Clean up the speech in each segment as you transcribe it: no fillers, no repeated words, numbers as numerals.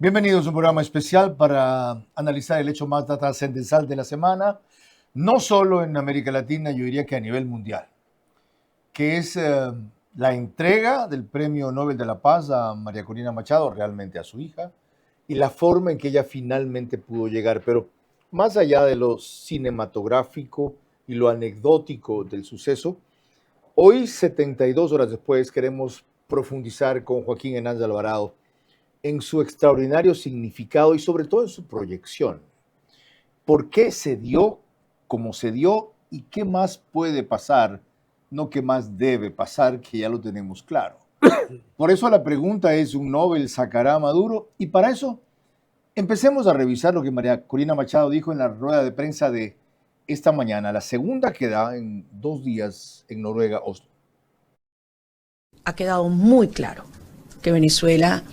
Bienvenidos a un programa especial para analizar el hecho más trascendental de la semana, no solo en América Latina, yo diría que a nivel mundial, que es la entrega del Premio Nobel de la Paz a María Corina Machado, realmente a su hija, y la forma en que ella finalmente pudo llegar. Pero más allá de lo cinematográfico y lo anecdótico del suceso, hoy, 72 horas después, queremos profundizar con Joaquín Hernández Alvarado en su extraordinario significado y sobre todo en su proyección. ¿Por qué se dio como se dio y qué más puede pasar? No qué más debe pasar, que ya lo tenemos claro. Por eso la pregunta es, ¿un Nobel sacará a Maduro? Y para eso empecemos a revisar lo que María Corina Machado dijo en la rueda de prensa de esta mañana, la segunda que da en 2 días en Noruega, Oslo. Ha quedado muy claro que Venezuela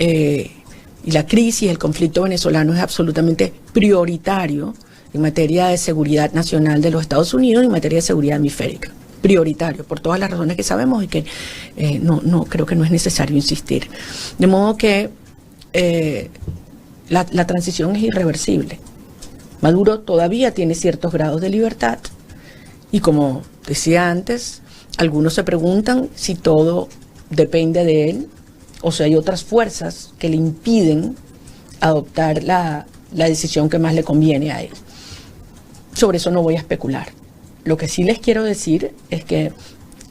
y la crisis, el conflicto venezolano es absolutamente prioritario en materia de seguridad nacional de los Estados Unidos y en materia de seguridad hemisférica. Prioritario, por todas las razones que sabemos y que no creo que no es necesario insistir. De modo que la transición es irreversible. Maduro todavía tiene ciertos grados de libertad y, como decía antes, algunos se preguntan si todo depende de él o si hay otras fuerzas que le impiden adoptar la decisión que más le conviene a él. Sobre eso no voy a especular. Lo que sí les quiero decir es que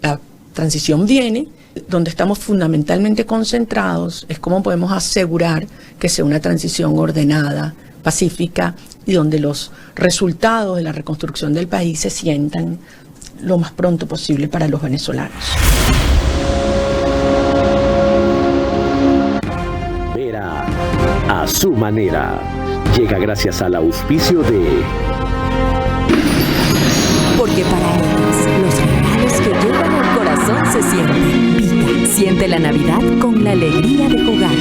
la transición viene, donde estamos fundamentalmente concentrados es cómo podemos asegurar que sea una transición ordenada, pacífica y donde los resultados de la reconstrucción del país se sientan lo más pronto posible para los venezolanos. Vera a su manera. Llega gracias al auspicio de... Porque para ellos, los regalos que llevan al corazón se sienten. Pika. Siente la Navidad con la alegría de jugar.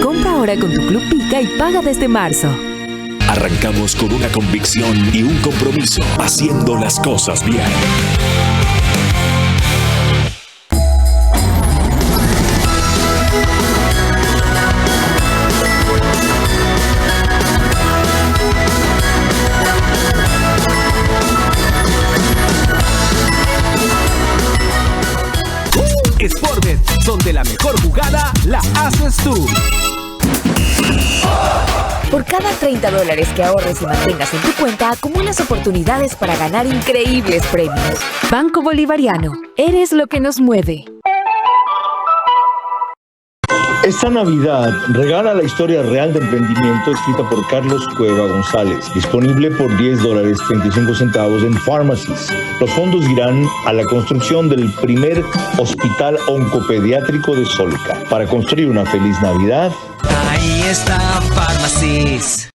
Compra ahora con tu Club Pika y paga desde marzo. Arrancamos con una convicción y un compromiso, haciendo las cosas bien. Sportbet, donde la mejor jugada la haces tú. Por cada $30 que ahorres y mantengas en tu cuenta, acumulas oportunidades para ganar increíbles premios. Banco Bolivariano, eres lo que nos mueve. Esta Navidad regala la historia real de emprendimiento escrita por Carlos Cueva González, disponible por $10.35 en Pharmacies. Los fondos irán a la construcción del primer hospital oncopediátrico de Solca. Para construir una feliz Navidad, Ahí está Pharmacies.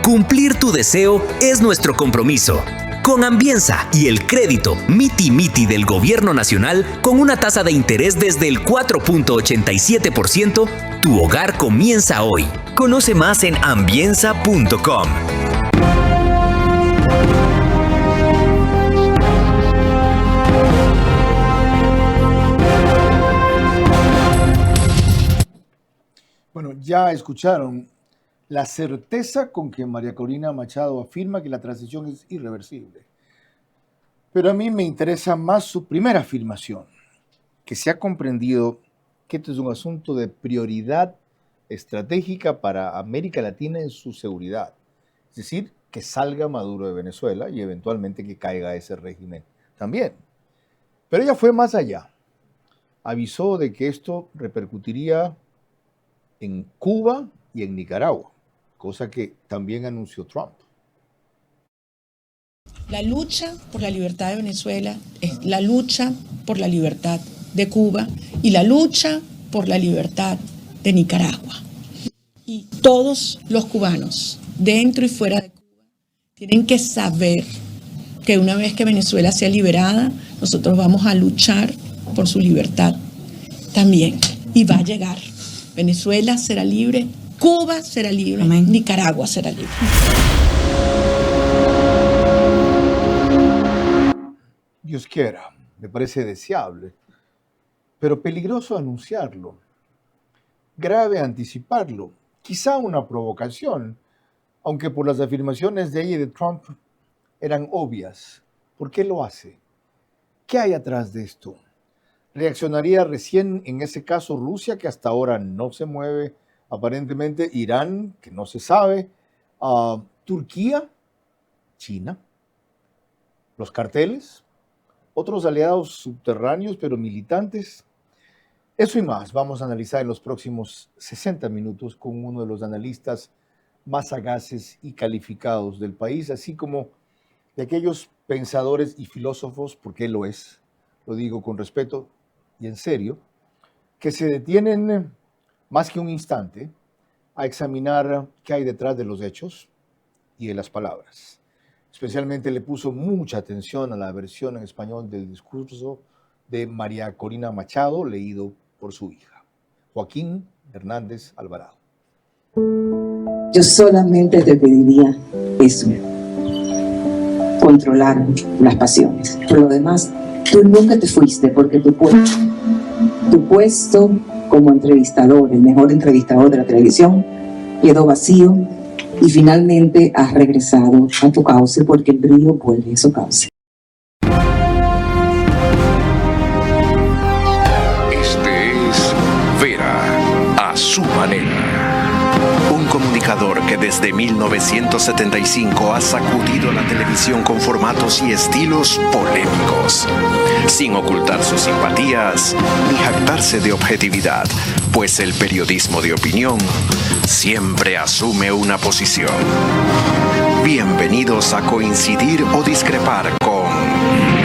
Cumplir tu deseo es nuestro compromiso. Con Ambienza y el crédito Miti Miti del Gobierno Nacional, con una tasa de interés desde el 4.87%, tu hogar comienza hoy. Conoce más en ambienza.com. Bueno, ya escucharon la certeza con que María Corina Machado afirma que la transición es irreversible. Pero a mí me interesa más su primera afirmación, que se ha comprendido que este es un asunto de prioridad estratégica para América Latina en su seguridad. Es decir, que salga Maduro de Venezuela y eventualmente que caiga ese régimen también. Pero ella fue más allá. Avisó de que esto repercutiría en Cuba y en Nicaragua, cosa que también anunció Trump. La lucha por la libertad de Venezuela es la lucha por la libertad de Cuba y la lucha por la libertad de Nicaragua. Y todos los cubanos, dentro y fuera de Cuba, tienen que saber que una vez que Venezuela sea liberada, nosotros vamos a luchar por su libertad también. Y va a llegar. Venezuela será libre, Cuba será libre, amén. Nicaragua será libre. Dios quiera, me parece deseable, pero peligroso anunciarlo, grave anticiparlo. quizá una provocación, aunque por las afirmaciones de ella y de Trump eran obvias. ¿Por qué lo hace? ¿Qué hay atrás de esto? ¿Reaccionaría recién en ese caso Rusia, que hasta ahora no se mueve? Aparentemente Irán, que no se sabe. Turquía, China, los carteles, otros aliados subterráneos pero militantes. Eso y más vamos a analizar en los próximos 60 minutos con uno de los analistas más sagaces y calificados del país, así como de aquellos pensadores y filósofos, porque él lo es, lo digo con respeto y en serio, que se detienen más que un instante a examinar qué hay detrás de los hechos y de las palabras. Especialmente le puso mucha atención a la versión en español del discurso de María Corina Machado, leído por su hija, Joaquín Hernández Alvarado. Yo solamente te pediría eso, controlar las pasiones. Por lo demás, tú nunca te fuiste porque tu puesto como entrevistador, el mejor entrevistador de la televisión, quedó vacío y finalmente has regresado a tu cauce porque el brillo vuelve a su cauce. Este es Vera a su manera. Un comunicador que desde 1975 ha sacudido la televisión con formatos y estilos polémicos, sin ocultar sus simpatías ni jactarse de objetividad, pues el periodismo de opinión siempre asume una posición. Bienvenidos a coincidir o discrepar con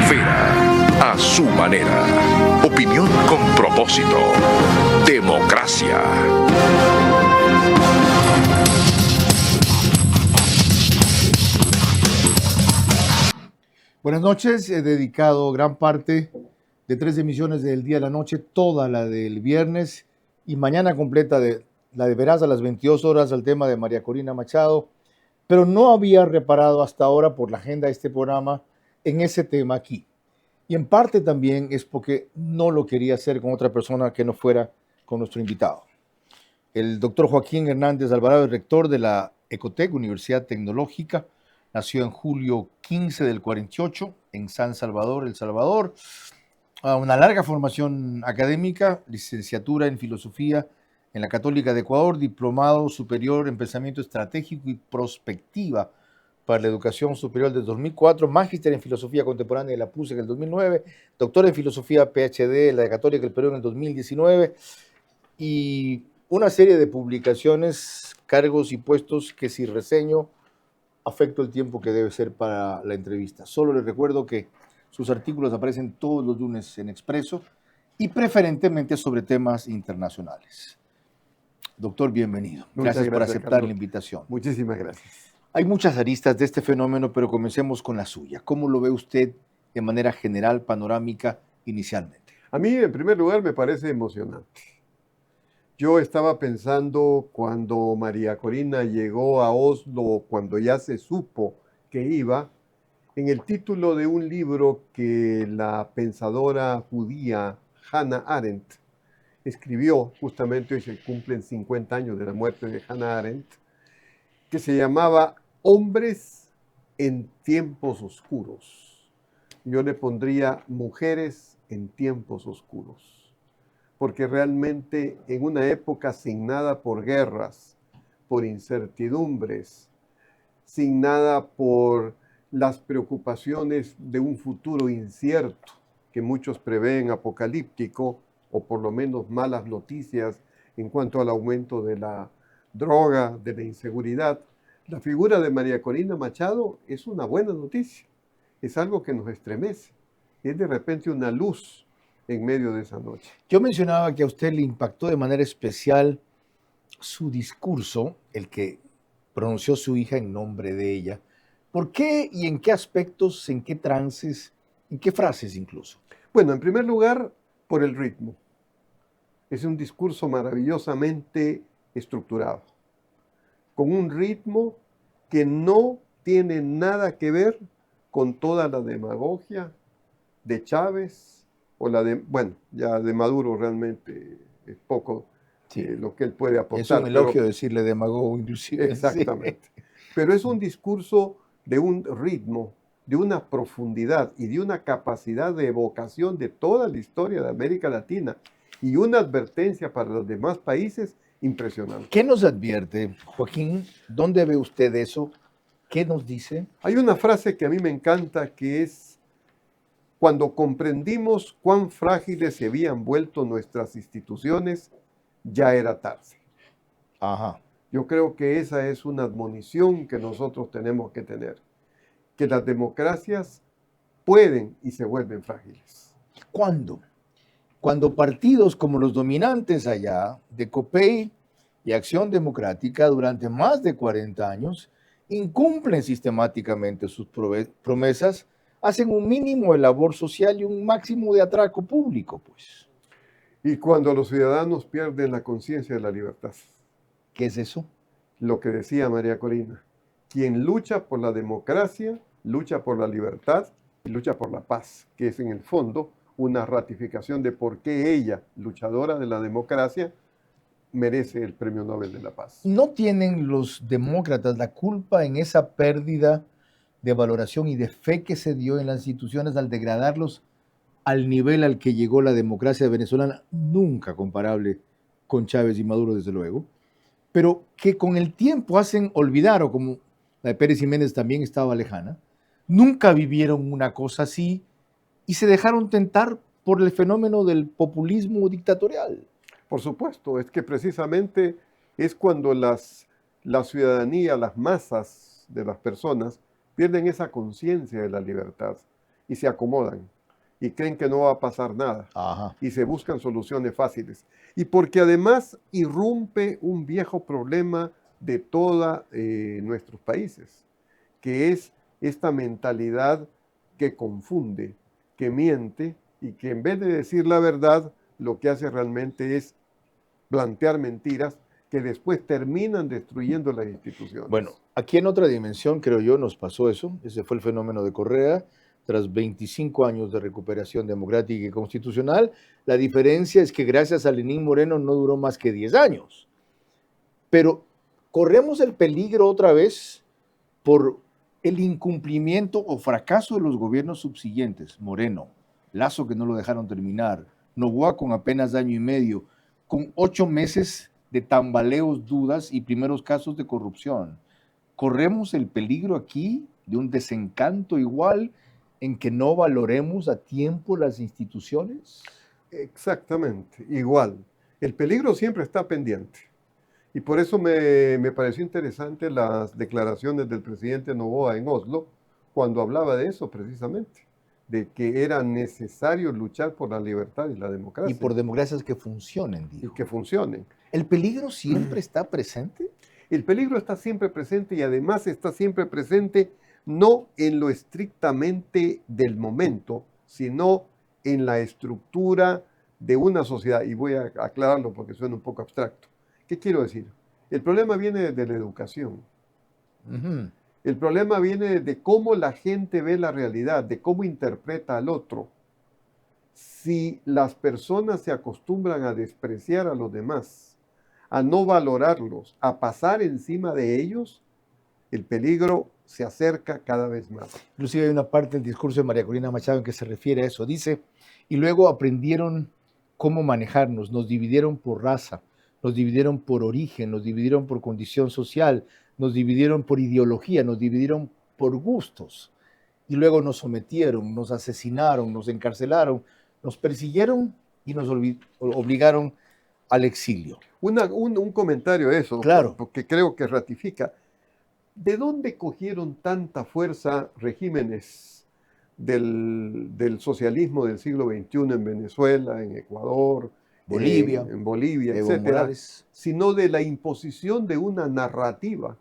Vera a su manera. Opinión con propósito. Democracia. Buenas noches, he dedicado gran parte de 3 emisiones del día a la noche, toda la del viernes y mañana completa de la de Verás a las 22 horas al tema de María Corina Machado, pero no había reparado hasta ahora por la agenda de este programa en ese tema aquí. Y en parte también es porque no lo quería hacer con otra persona que no fuera con nuestro invitado. El doctor Joaquín Hernández Alvarado es rector de la Ecotec, Universidad Tecnológica. Nació en julio 15 del 48 en San Salvador, El Salvador. Una larga formación académica, licenciatura en filosofía en la Católica de Ecuador, diplomado superior en pensamiento estratégico y prospectiva para la educación superior del 2004, magíster en filosofía contemporánea de la PUC en el 2009, doctor en filosofía PhD en la Católica del Perú en el 2019 y una serie de publicaciones, cargos y puestos que si reseño afecto el tiempo que debe ser para la entrevista. Solo les recuerdo que sus artículos aparecen todos los lunes en Expreso y preferentemente sobre temas internacionales. Doctor, bienvenido. Gracias por aceptar Carlos. La invitación. Muchísimas gracias. Hay muchas aristas de este fenómeno, pero comencemos con la suya. ¿Cómo lo ve usted de manera general, panorámica, inicialmente? A mí, en primer lugar, me parece emocionante. Yo estaba pensando cuando María Corina llegó a Oslo, cuando ya se supo que iba, en el título de un libro que la pensadora judía Hannah Arendt escribió, justamente hoy se cumplen 50 años de la muerte de Hannah Arendt, que se llamaba Hombres en tiempos oscuros. Yo le pondría Mujeres en tiempos oscuros. Porque realmente en una época signada por guerras, por incertidumbres, signada por las preocupaciones de un futuro incierto, que muchos prevén apocalíptico, o por lo menos malas noticias en cuanto al aumento de la droga, de la inseguridad, la figura de María Corina Machado es una buena noticia, es algo que nos estremece, es de repente una luz en medio de esa noche. Yo mencionaba que a usted le impactó de manera especial su discurso, el que pronunció su hija en nombre de ella. ¿Por qué y en qué aspectos, en qué trances, en qué frases incluso? Bueno, en primer lugar, por el ritmo. Es un discurso maravillosamente estructurado, con un ritmo que no tiene nada que ver con toda la demagogia de Chávez, o la de, bueno, ya de Maduro realmente es poco lo que él puede Es aportar. un elogio decirle demagogo, inclusive. Exactamente. Pero es un discurso de un ritmo, de una profundidad y de una capacidad de evocación de toda la historia de América Latina y una advertencia para los demás países impresionante. ¿Qué nos advierte, Joaquín? ¿Dónde ve usted eso? ¿Qué nos dice? Hay una frase que a mí me encanta que es: cuando comprendimos cuán frágiles se habían vuelto nuestras instituciones, ya era tarde. Ajá. Yo creo que esa es una admonición que nosotros tenemos que tener, que las democracias pueden y se vuelven frágiles. ¿Cuándo? Cuando partidos como los dominantes allá, de COPEI y Acción Democrática, durante más de 40 años, incumplen sistemáticamente sus promesas, hacen un mínimo de labor social y un máximo de atraco público, pues. Y cuando los ciudadanos pierden la conciencia de la libertad. ¿Qué es eso? Lo que decía María Corina: quien lucha por la democracia, lucha por la libertad y lucha por la paz, que es en el fondo una ratificación de por qué ella, luchadora de la democracia, merece el Premio Nobel de la Paz. ¿No tienen los demócratas la culpa en esa pérdida de valoración y de fe que se dio en las instituciones al degradarlos al nivel al que llegó la democracia venezolana, nunca comparable con Chávez y Maduro, desde luego, pero que con el tiempo hacen olvidar, o como la de Pérez Jiménez también estaba lejana, nunca vivieron una cosa así y se dejaron tentar por el fenómeno del populismo dictatorial? Por supuesto, es que precisamente es cuando la ciudadanía, las masas de las personas pierden esa conciencia de la libertad y se acomodan y creen que no va a pasar nada. Ajá. Y se buscan soluciones fáciles. Y porque además irrumpe un viejo problema de todos nuestros países, que es esta mentalidad que confunde, que miente y que en vez de decir la verdad, lo que hace realmente es plantear mentiras que después terminan destruyendo las instituciones. Bueno, aquí en otra dimensión, creo yo, nos pasó eso. Ese fue el fenómeno de Correa. Tras 25 años de recuperación democrática y constitucional, la diferencia es que gracias a Lenín Moreno no duró más que 10 años. Pero corremos el peligro otra vez por el incumplimiento o fracaso de los gobiernos subsiguientes. Moreno, Lasso, que no lo dejaron terminar, Noboa con apenas año y medio, con 8 meses de tambaleos, dudas y primeros casos de corrupción. ¿Corremos el peligro aquí de un desencanto igual en que no valoremos a tiempo las instituciones? Exactamente, igual. El peligro siempre está pendiente. Y por eso me pareció interesante las declaraciones del presidente Noboa en Oslo, cuando hablaba de eso precisamente, de que era necesario luchar por la libertad y la democracia. Y por democracias que funcionen, dijo. Y que funcionen. ¿El peligro siempre está presente? El peligro está siempre presente y además está siempre presente no en lo estrictamente del momento, sino en la estructura de una sociedad. Y voy a aclararlo porque suena un poco abstracto. ¿Qué quiero decir? El problema viene de la educación. Uh-huh. El problema viene de cómo la gente ve la realidad, de cómo interpreta al otro. Si las personas se acostumbran a despreciar a los demás, a no valorarlos, a pasar encima de ellos, el peligro se acerca cada vez más. Inclusive hay una parte del discurso de María Corina Machado en que se refiere a eso. Dice, y luego aprendieron cómo manejarnos, nos dividieron por raza, nos dividieron por origen, nos dividieron por condición social, nos dividieron por ideología, nos dividieron por gustos. Y luego nos sometieron, nos asesinaron, nos encarcelaron, nos persiguieron y nos obligaron al exilio. Un comentario a eso, claro, porque creo que ratifica. ¿De dónde cogieron tanta fuerza regímenes del socialismo del siglo XXI en Venezuela, en Ecuador, Bolivia, en Bolivia, Evo etcétera, Morales? Sino de la imposición de una narrativa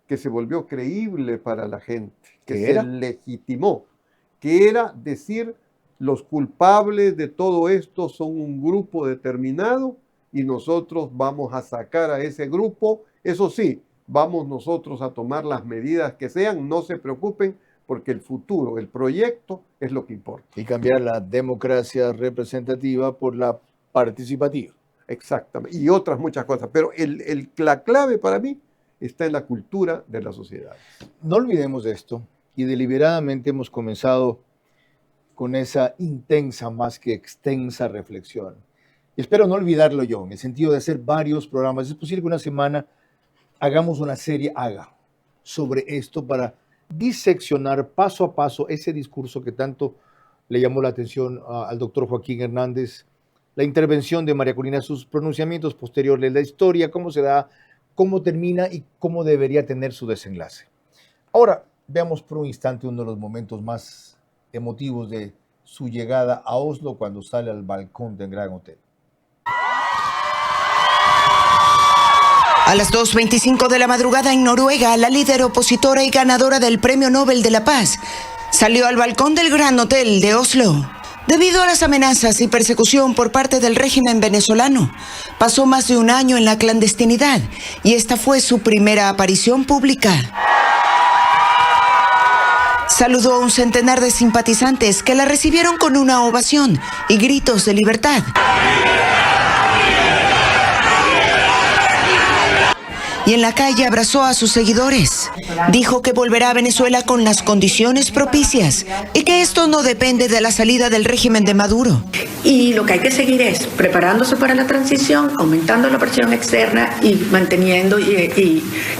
que se volvió creíble para la gente, que se legitimó, que era decir, los culpables de todo esto son un grupo determinado y nosotros vamos a sacar a ese grupo. Eso sí, vamos nosotros a tomar las medidas que sean, no se preocupen, porque el futuro, el proyecto es lo que importa. Y cambiar la democracia representativa por la participativa. Exactamente, y otras muchas cosas. Pero la clave para mí está en la cultura de la sociedad. No olvidemos esto, y deliberadamente hemos comenzado con esa intensa más que extensa reflexión. Y espero no olvidarlo yo, en el sentido de hacer varios programas. Es posible que una semana hagamos una serie sobre esto para diseccionar paso a paso ese discurso que tanto le llamó la atención al doctor Joaquín Hernández, la intervención de María Corina, sus pronunciamientos posteriores, la historia, cómo se da, cómo termina y cómo debería tener su desenlace. Ahora, veamos por un instante uno de los momentos más emotivos de su llegada a Oslo cuando sale al balcón del Gran Hotel. A las 2:25 de la madrugada en Noruega, la líder opositora y ganadora del Premio Nobel de la Paz salió al balcón del Gran Hotel de Oslo. Debido a las amenazas y persecución por parte del régimen venezolano, pasó más de un año en la clandestinidad y esta fue su primera aparición pública. Saludó a un centenar de simpatizantes que la recibieron con una ovación y gritos de libertad. Y en la calle abrazó a sus seguidores. Dijo que volverá a Venezuela con las condiciones propicias y que esto no depende de la salida del régimen de Maduro. Y lo que hay que seguir es preparándose para la transición, aumentando la presión externa y manteniendo de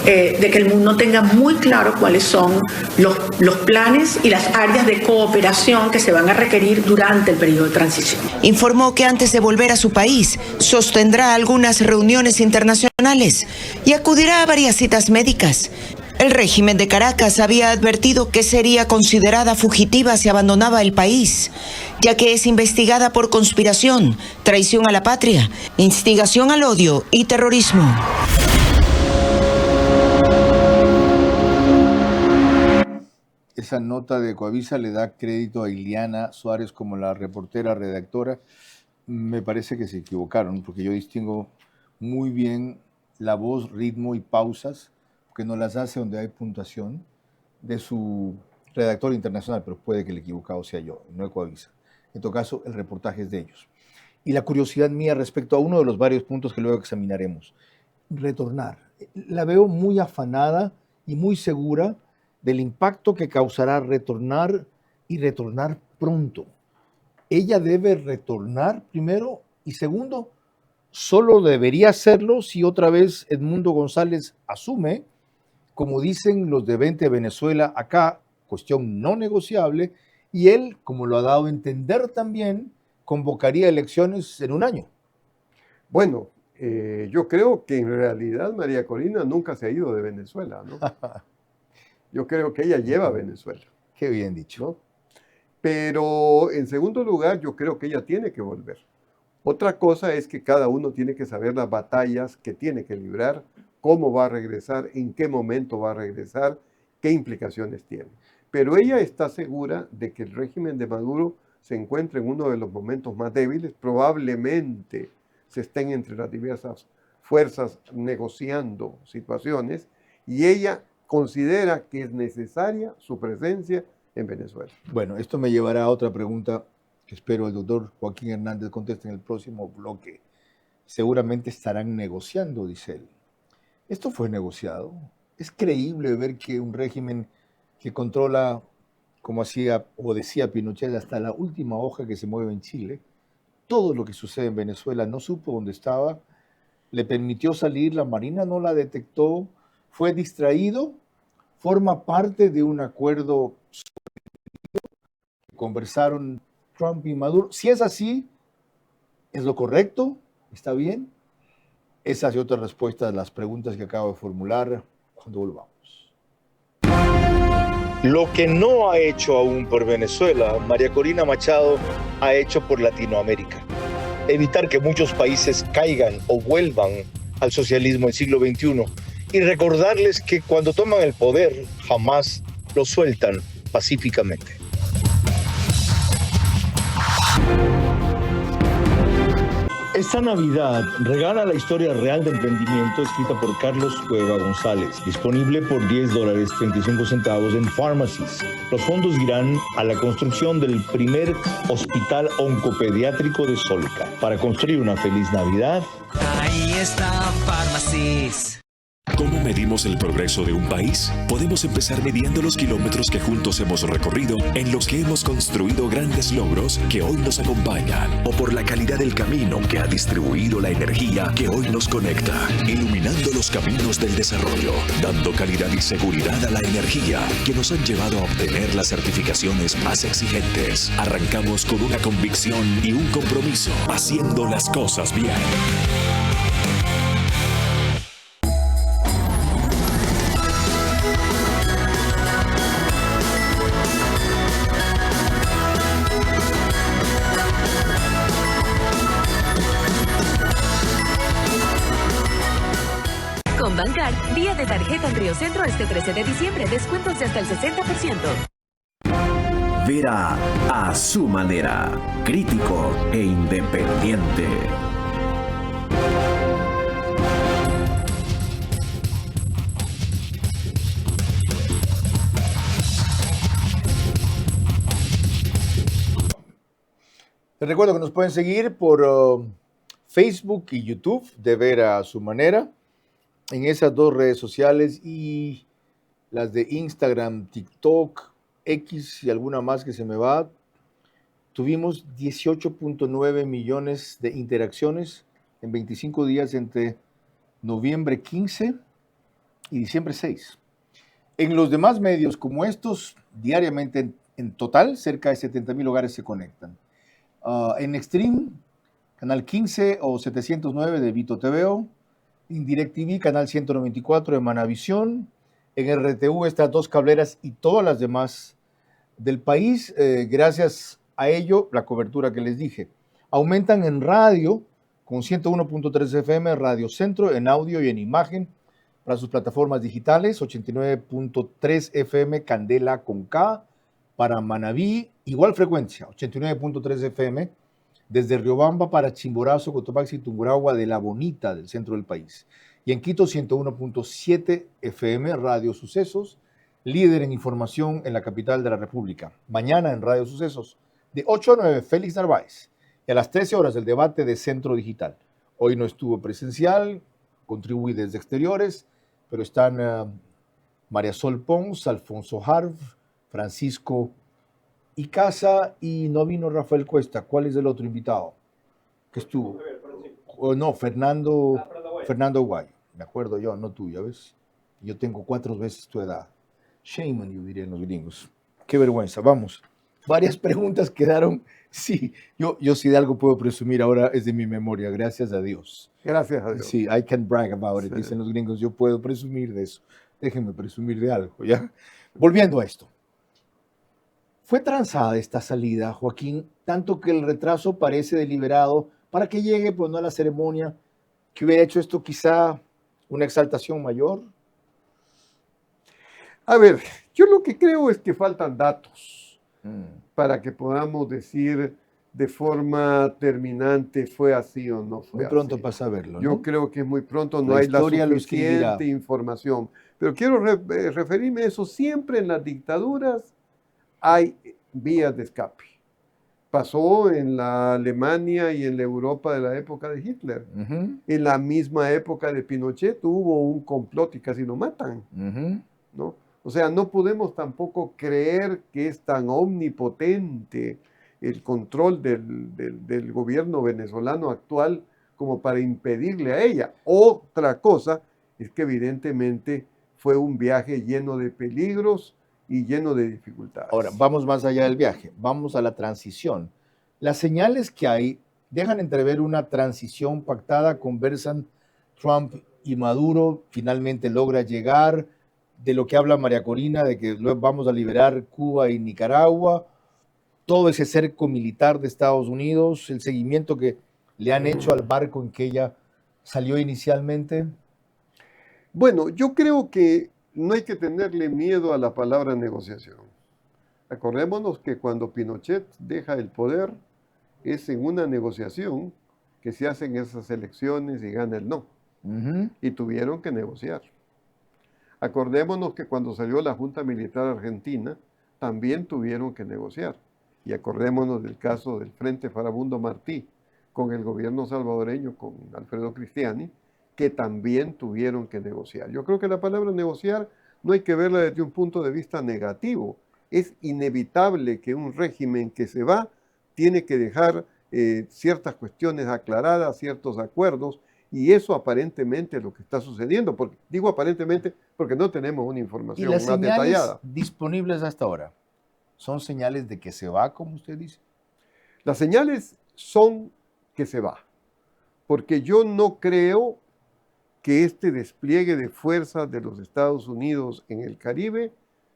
que el mundo tenga muy claro cuáles son los planes y las áreas de cooperación que se van a requerir durante el periodo de transición. Informó que antes de volver a su país sostendrá algunas reuniones internacionales y acudirá a varias citas médicas. El régimen de Caracas había advertido que sería considerada fugitiva si abandonaba el país, ya que es investigada por conspiración, traición a la patria, instigación al odio y terrorismo. Esa nota de Coavisa le da crédito a Iliana Suárez como la reportera redactora. Me parece que se equivocaron, porque yo distingo muy bien la voz, ritmo y pausas, que no las hace donde hay puntuación, de su redactor internacional, pero puede que el equivocado sea yo, no de Coavisa. En todo caso, el reportaje es de ellos. Y la curiosidad mía respecto a uno de los varios puntos que luego examinaremos, retornar. La veo muy afanada y muy segura del impacto que causará retornar y retornar pronto. Ella debe retornar primero y segundo, solo debería hacerlo si otra vez Edmundo González asume, como dicen los de 20 Venezuela acá, cuestión no negociable, y él, como lo ha dado a entender también, convocaría elecciones en un año. Bueno, yo creo que en realidad María Corina nunca se ha ido de Venezuela, ¿no? Yo creo que ella lleva a Venezuela. Qué bien dicho. ¿No? Pero en segundo lugar, yo creo que ella tiene que volver. Otra cosa es que cada uno tiene que saber las batallas que tiene que librar, cómo va a regresar, en qué momento va a regresar, qué implicaciones tiene. Pero ella está segura de que el régimen de Maduro se encuentra en uno de los momentos más débiles. Probablemente se estén entre las diversas fuerzas negociando situaciones y ella considera que es necesaria su presencia en Venezuela. Bueno, esto me llevará a otra pregunta que espero el doctor Joaquín Hernández conteste en el próximo bloque. Seguramente estarán negociando, dice él. ¿Esto fue negociado? ¿Es creíble ver que un régimen que controla, como hacía o decía Pinochet, hasta la última hoja que se mueve en Chile, todo lo que sucede en Venezuela, no supo dónde estaba, le permitió salir, la Marina no la detectó, fue distraído, forma parte de un acuerdo que conversaron Trump y Maduro? Si es así, ¿es lo correcto? ¿Está bien? Esas y otras respuestas a las preguntas que acabo de formular cuando volvamos. Lo que no ha hecho aún por Venezuela, María Corina Machado ha hecho por Latinoamérica. Evitar que muchos países caigan o vuelvan al socialismo del siglo XXI y recordarles que cuando toman el poder jamás lo sueltan pacíficamente. Esta Navidad regala la historia real de emprendimiento escrita por Carlos Cueva González, disponible por $10.35 en Pharmacies. Los fondos irán a la construcción del primer hospital oncopediátrico de Solca. Para construir una feliz Navidad. Ahí está Pharmacies. ¿Cómo medimos el progreso de un país? Podemos empezar midiendo los kilómetros que juntos hemos recorrido, en los que hemos construido grandes logros que hoy nos acompañan, o por la calidad del camino que ha distribuido la energía que hoy nos conecta, iluminando los caminos del desarrollo, dando calidad y seguridad a la energía que nos han llevado a obtener las certificaciones más exigentes. Arrancamos con una convicción y un compromiso, haciendo las cosas bien. Con Bancar, día de tarjeta en Río Centro este 13 de diciembre, descuentos de hasta el 60%. Vera a su manera, crítico e independiente. Les recuerdo que nos pueden seguir por Facebook y YouTube de Vera a su manera, en esas dos redes sociales y las de Instagram, TikTok, X y alguna más que se me va. Tuvimos 18.9 millones de interacciones en 25 días entre noviembre 15 y diciembre 6. En los demás medios como estos, diariamente en total, cerca de 70,000 hogares se conectan. En Extreme, canal 15 o 709 de Vito TVO, en DirecTV, canal 194 de Manavisión, en RTU estas dos cableras y todas las demás del país. Gracias a ello, la cobertura que les dije. Aumentan en radio con 101.3 FM, Radio Centro, en audio y en imagen para sus plataformas digitales, 89.3 FM, Candela con K, para Manabí, igual frecuencia, 89.3 FM, desde Riobamba para Chimborazo, Cotopaxi y Tungurahua de La Bonita, del centro del país. Y en Quito, 101.7 FM, Radio Sucesos, líder en información en la capital de la República. Mañana en Radio Sucesos, de 8 a 9, Félix Narváez. Y a las 13 horas, el debate de Centro Digital. Hoy no estuvo presencial, contribuí desde exteriores, pero están María Sol Pons, Alfonso Harv, Francisco Icaza y no vino Rafael Cuesta. ¿Cuál es el otro invitado que estuvo? No, Fernando Guayo. Me acuerdo yo, no tú, ¿ya ves? Yo tengo 4 veces tu edad. Shame on you, dirían los gringos. Qué vergüenza. Vamos. Varias preguntas quedaron. Sí, yo si de algo puedo presumir ahora es de mi memoria, gracias a Dios. Gracias a Dios. Sí, I can brag about it, dicen los gringos. Yo puedo presumir de eso. Déjenme presumir de algo, ¿ya? Volviendo a esto. Fue transada esta salida, Joaquín, tanto que el retraso parece deliberado para que llegue, pues no a la ceremonia, que hubiera hecho esto quizá una exaltación mayor. A ver, yo lo que creo es que faltan datos para que podamos decir de forma terminante fue así o no fue muy pronto para saberlo, ¿no? Yo creo que es muy pronto, no hay la suficiente información. Pero quiero referirme a eso, siempre en las dictaduras hay vías de escape. Pasó en la Alemania y en la Europa de la época de Hitler. En la misma época de Pinochet hubo un complot y casi lo matan, ¿no? O sea, no podemos tampoco creer que es tan omnipotente el control del gobierno venezolano actual como para impedirle a ella. Otra cosa es que evidentemente fue un viaje lleno de peligros y lleno de dificultades. Ahora, vamos más allá del viaje, vamos a la transición. Las señales que hay dejan entrever una transición pactada, conversan Trump y Maduro, finalmente logra llegar, de lo que habla María Corina, de que luego vamos a liberar Cuba y Nicaragua, todo ese cerco militar de Estados Unidos, el seguimiento que le han hecho al barco en que ella salió inicialmente. Bueno, yo creo que no hay que tenerle miedo a la palabra negociación. Acordémonos que cuando Pinochet deja el poder es en una negociación que se hacen esas elecciones y gana el no. Y tuvieron que negociar. Acordémonos que cuando salió la Junta Militar Argentina, también tuvieron que negociar. Y acordémonos del caso del Frente Farabundo Martí con el gobierno salvadoreño, con Alfredo Cristiani, que también tuvieron que negociar. Yo creo que la palabra negociar no hay que verla desde un punto de vista negativo. Es inevitable que un régimen que se va tiene que dejar ciertas cuestiones aclaradas, ciertos acuerdos, y eso aparentemente es lo que está sucediendo. Digo aparentemente porque no tenemos una información más detallada. ¿Y las señales disponibles hasta ahora son señales de que se va, como usted dice? Las señales son que se va, porque yo no creo que este despliegue de fuerzas de los Estados Unidos en el Caribe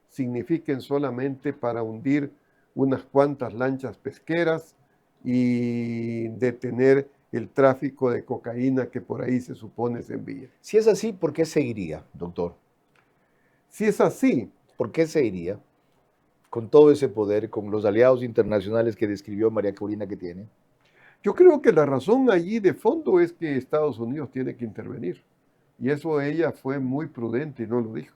signifiquen solamente para hundir unas cuantas lanchas pesqueras y detener el tráfico de cocaína que por ahí se supone se envía. Si es así, ¿por qué se iría, doctor? Si es así, ¿por qué se iría con todo ese poder, con los aliados internacionales que describió María Corina que tiene? Yo creo que la razón allí de fondo es que Estados Unidos tiene que intervenir. Y eso ella fue muy prudente y no lo dijo.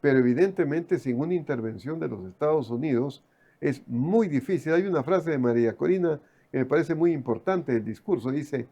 Pero evidentemente sin una intervención de los Estados Unidos es muy difícil. Hay una frase de María Corina que me parece muy importante del discurso. Dice,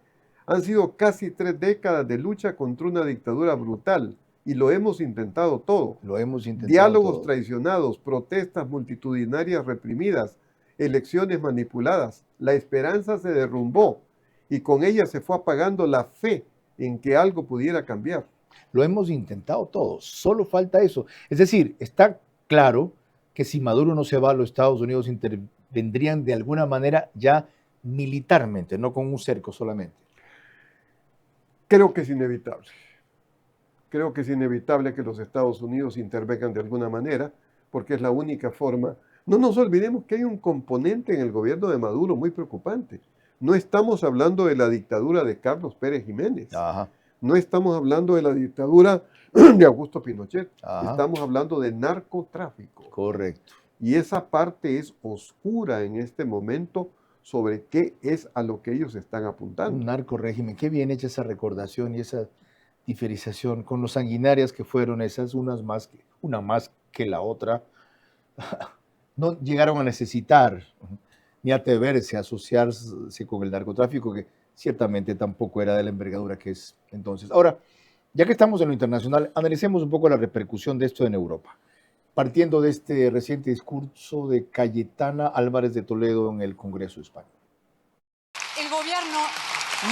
han sido casi 3 décadas de lucha contra una dictadura brutal y lo hemos intentado todo. Lo hemos intentado Diálogos todo. traicionados, protestas multitudinarias reprimidas, elecciones manipuladas. La esperanza se derrumbó y con ella se fue apagando la fe en que algo pudiera cambiar. Lo hemos intentado todo, solo falta eso. Es decir, está claro que si Maduro no se va, los Estados Unidos intervendrían de alguna manera ya militarmente, no con un cerco solamente. Creo que es inevitable. Creo que es inevitable que los Estados Unidos intervengan de alguna manera, porque es la única forma. No nos olvidemos que hay un componente en el gobierno de Maduro muy preocupante. No estamos hablando de la dictadura de Carlos Pérez Jiménez. No estamos hablando de la dictadura de Augusto Pinochet. Estamos hablando de narcotráfico. Correcto. Y esa parte es oscura en este momento sobre qué es a lo que ellos están apuntando. Un narcorégimen. Qué bien hecha esa recordación y esa diferenciación con los sanguinarias que fueron esas, una más que la otra. No llegaron a necesitar ni atreverse a asociarse con el narcotráfico, que ciertamente tampoco era de la envergadura que es entonces. Ahora, ya que estamos en lo internacional, analicemos un poco la repercusión de esto en Europa, partiendo de este reciente discurso de Cayetana Álvarez de Toledo en el Congreso de España. El gobierno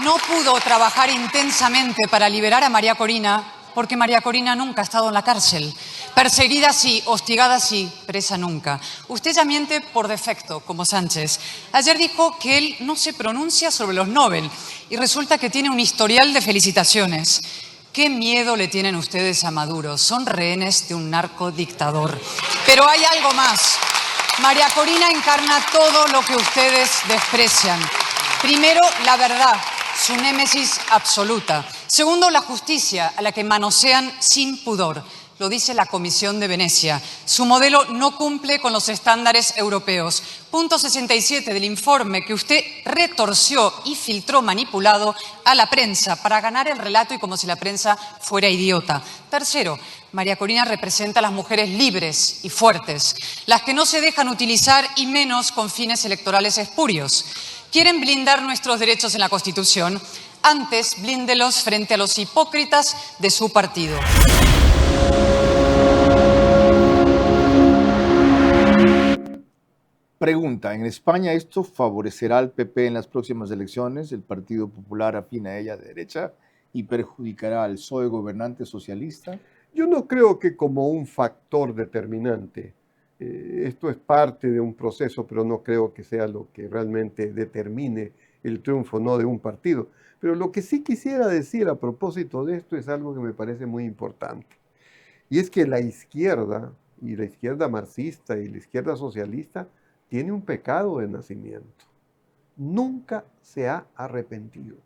no pudo trabajar intensamente para liberar a María Corina porque María Corina nunca ha estado en la cárcel. Perseguida sí, hostigada sí, presa nunca. Usted ya miente por defecto, como Sánchez. Ayer dijo que él no se pronuncia sobre los Nobel y resulta que tiene un historial de felicitaciones. ¿Qué miedo le tienen ustedes a Maduro? Son rehenes de un narcodictador. Pero hay algo más. María Corina encarna todo lo que ustedes desprecian. Primero, la verdad, su némesis absoluta. Segundo, la justicia, a la que manosean sin pudor. Lo dice la Comisión de Venecia. Su modelo no cumple con los estándares europeos. Punto 67 del informe que usted retorció y filtró manipulado a la prensa para ganar el relato y como si la prensa fuera idiota. Tercero, María Corina representa a las mujeres libres y fuertes, las que no se dejan utilizar y menos con fines electorales espurios. Quieren blindar nuestros derechos en la Constitución. Antes, blíndelos frente a los hipócritas de su partido. Pregunta, ¿en España esto favorecerá al PP en las próximas elecciones? El Partido Popular afín a ella de derecha y perjudicará al PSOE gobernante socialista. Yo no creo que como un factor determinante. Esto es parte de un proceso, pero no creo que sea lo que realmente determine el triunfo no de un partido. Pero lo que sí quisiera decir a propósito de esto es algo que me parece muy importante. Y es que la izquierda, y la izquierda marxista y la izquierda socialista, tiene un pecado de nacimiento. Nunca se ha arrepentido.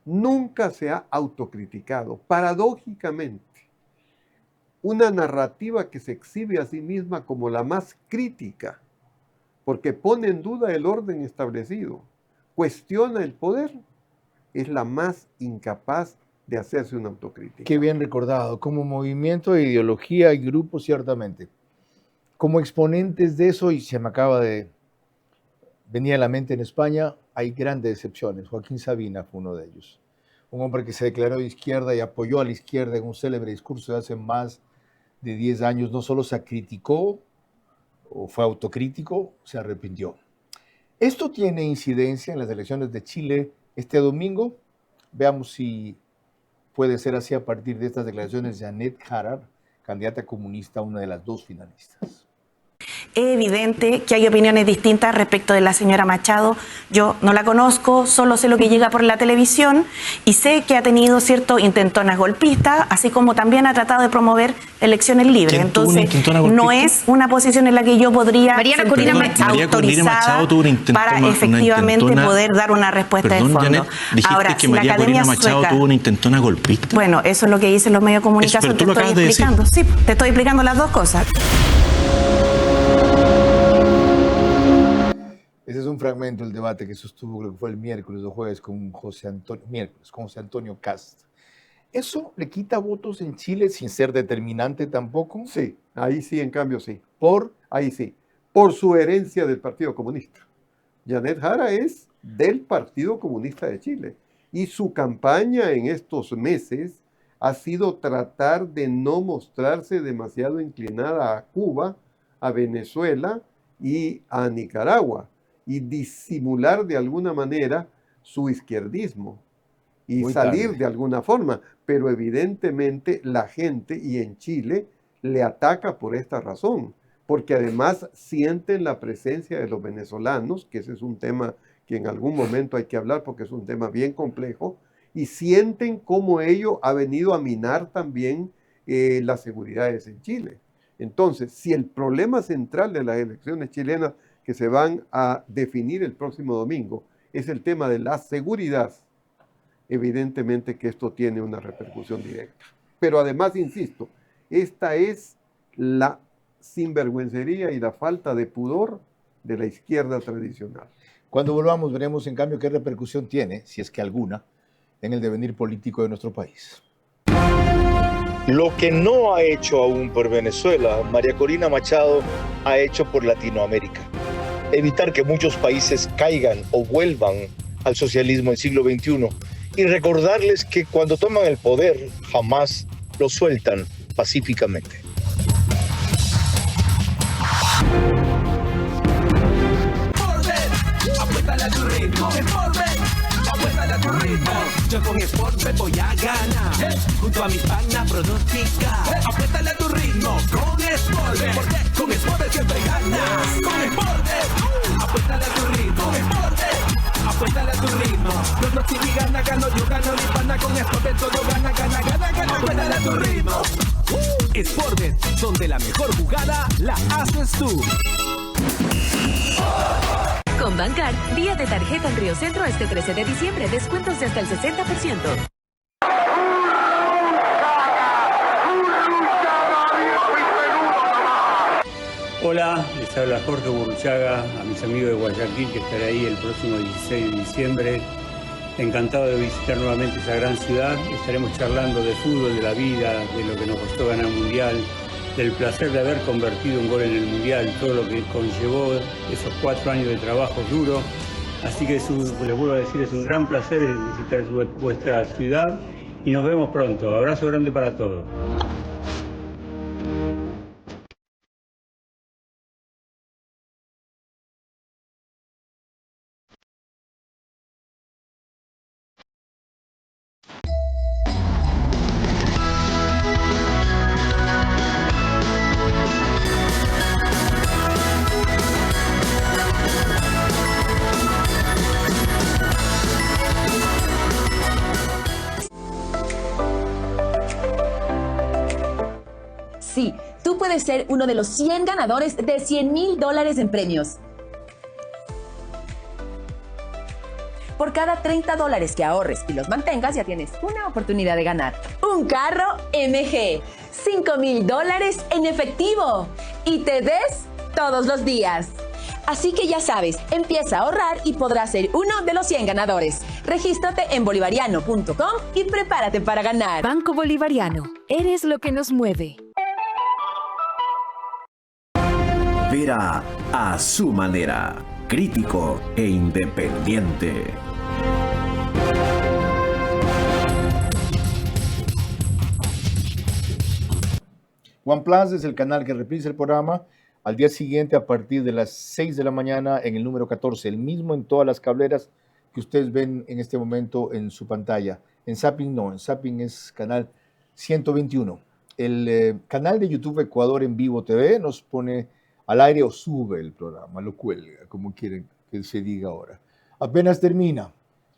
Nunca se ha autocriticado. Paradójicamente, una narrativa que se exhibe a sí misma como la más crítica, porque pone en duda el orden establecido, cuestiona el poder es la más incapaz de hacerse una autocrítica. Qué bien recordado, como movimiento de ideología y grupo, ciertamente. Como exponentes de eso, y se me acaba de venir a la mente en España, hay grandes excepciones. Joaquín Sabina fue uno de ellos. Un hombre que se declaró de izquierda y apoyó a la izquierda en un célebre discurso de hace más de 10 años. No solo se criticó o fue autocrítico, se arrepintió. Esto tiene incidencia en las elecciones de Chile este domingo. Veamos si puede ser así a partir de estas declaraciones de Janet Jara, candidata comunista, una de las dos finalistas. Es evidente que hay opiniones distintas respecto de la señora Machado. Yo no la conozco, solo sé lo que llega por la televisión y sé que ha tenido ciertos intentonas golpistas, así como también ha tratado de promover elecciones libres. Entonces, no es una posición en la que yo podría Mariana Corina autorizada para efectivamente poder dar una respuesta de fondo. Janet, dijiste ahora, que si María Corina Machado tuvo una intentona golpista. Bueno, eso es lo que dicen los medios de comunicación. Pero tú lo acabas de decir. Sí, te estoy explicando las dos cosas. Ese es un fragmento del debate que sostuvo, creo que fue el miércoles o jueves, con José Antonio Cast. ¿Eso le quita votos en Chile sin ser determinante tampoco? Sí, ahí sí, en cambio sí. ¿Por? Ahí sí, por su herencia del Partido Comunista. Janet Jara es del Partido Comunista de Chile y su campaña en estos meses ha sido tratar de no mostrarse demasiado inclinada a Cuba, a Venezuela y a Nicaragua, y disimular de alguna manera su izquierdismo y Muy salir tarde. de alguna forma. Pero evidentemente la gente, y en Chile, le ataca por esta razón, porque además sienten la presencia de los venezolanos, que ese es un tema que en algún momento hay que hablar porque es un tema bien complejo, y sienten cómo ello ha venido a minar también las seguridades en Chile. Entonces, si el problema central de las elecciones chilenas que se van a definir el próximo domingo es el tema de la seguridad, evidentemente que esto tiene una repercusión directa. Pero además, insisto, esta es la sinvergüencería y la falta de pudor de la izquierda tradicional. Cuando volvamos veremos en cambio qué repercusión tiene, si es que alguna, en el devenir político de nuestro país. Lo que no ha hecho aún por Venezuela, María Corina Machado ha hecho por Latinoamérica. Evitar que muchos países caigan o vuelvan al socialismo del siglo XXI y recordarles que cuando toman el poder jamás lo sueltan pacíficamente. Apuéstale a tu ritmo, apuéstale a tu ritmo. Yo con Sportbet voy a ganar, junto a mis panas pronostica. Apuéstale a tu ritmo con Sportbet, porque con Sportbet siempre ganas. Con Sportbet, apuéstale a tu ritmo. Sportbet, apuéstale a tu ritmo. Pronostica y gana, gano, yo gano, mi pana con Sportbet todo gana, gana, gana, gana. Apuéstale a tu ritmo. Sportbet, donde la mejor jugada la haces tú. Con Bancar, día de tarjeta en Río Centro este 13 de diciembre, descuentos de hasta el 60%. Hola, les habla Jorge Burruchaga, a mis amigos de Guayaquil que estaré ahí el próximo 16 de diciembre. Encantado de visitar nuevamente esa gran ciudad. Estaremos charlando de fútbol, de la vida, de lo que nos costó ganar un mundial, del placer de haber convertido un gol en el mundial, todo lo que conllevó esos 4 años de trabajo duro. Así que les vuelvo a decir, es un gran placer visitar vuestra ciudad y nos vemos pronto. Abrazo grande para todos. Sí, tú puedes ser uno de los 100 ganadores de $100,000 en premios. Por cada $30 que ahorres y los mantengas, ya tienes una oportunidad de ganar un carro MG, $5,000 en efectivo y te des todos los días. Así que ya sabes, empieza a ahorrar y podrás ser uno de los 100 ganadores. Regístrate en bolivariano.com y prepárate para ganar. Banco Bolivariano, eres lo que nos mueve. Vera a su manera, crítico e independiente. OnePlus es el canal que reprisa el programa al día siguiente a partir de las 6 de la mañana en el número 14, el mismo en todas las cableras que ustedes ven en este momento en su pantalla. En Zapping no, en Zapping es canal 121. El canal de YouTube Ecuador en Vivo TV nos pone al aire o sube el programa, lo cuelga, como quieren que se diga ahora. Apenas termina,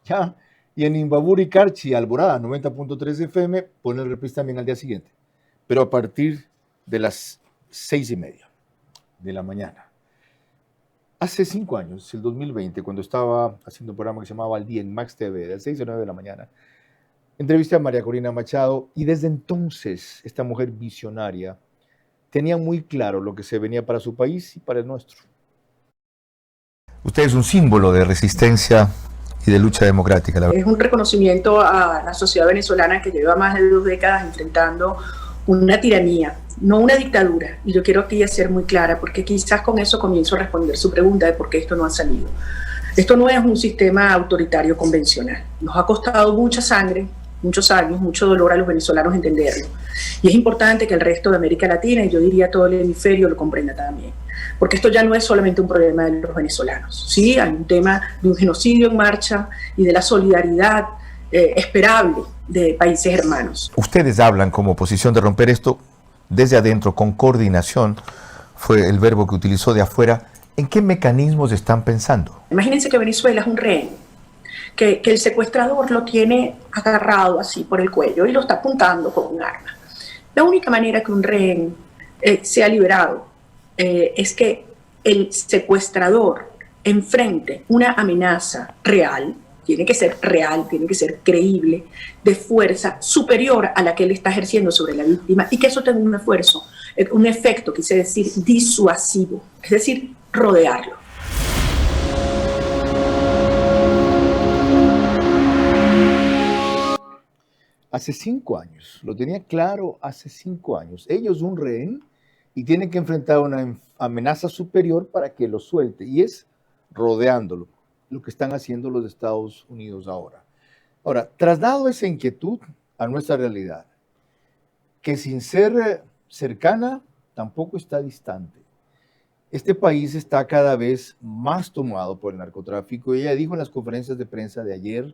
¿ya? Y en Imbabura y Carchi, Alborada 90.3 FM, pone el reprise también al día siguiente, pero a partir de las 6:30 de la mañana. Hace 5 años, el 2020, cuando estaba haciendo un programa que se llamaba Al Día en Max TV, de las 6 a 9 de la mañana, entrevisté a María Corina Machado y desde entonces esta mujer visionaria tenía muy claro lo que se venía para su país y para el nuestro. Usted es un símbolo de resistencia y de lucha democrática. Es un reconocimiento a la sociedad venezolana que lleva más de 2 décadas enfrentando una tiranía, no una dictadura. Y yo quiero aquí ser muy clara, porque quizás con eso comienzo a responder su pregunta de por qué esto no ha salido. Esto no es un sistema autoritario convencional. Nos ha costado mucha sangre, muchos años, mucho dolor a los venezolanos entenderlo. Y es importante que el resto de América Latina, y yo diría todo el hemisferio, lo comprenda también. Porque esto ya no es solamente un problema de los venezolanos. Sí, hay un tema de un genocidio en marcha y de la solidaridad esperable de países hermanos. Ustedes hablan como oposición de romper esto desde adentro, con coordinación, fue el verbo que utilizó de afuera. ¿En qué mecanismos están pensando? Imagínense que Venezuela es un rehén, que el secuestrador lo tiene agarrado así por el cuello y lo está apuntando con un arma. La única manera que un rehén sea liberado es que el secuestrador enfrente una amenaza real, tiene que ser real, tiene que ser creíble, de fuerza superior a la que él está ejerciendo sobre la víctima, y que eso tenga un efecto, quise decir, disuasivo, es decir, rodearlo. Hace 5 años, lo tenía claro hace 5 años. Ellos un rehén y tienen que enfrentar una amenaza superior para que lo suelte, y es rodeándolo, lo que están haciendo los Estados Unidos ahora. Ahora, trasladado esa inquietud a nuestra realidad, que sin ser cercana, tampoco está distante. Este país está cada vez más tomado por el narcotráfico. Ella dijo en las conferencias de prensa de ayer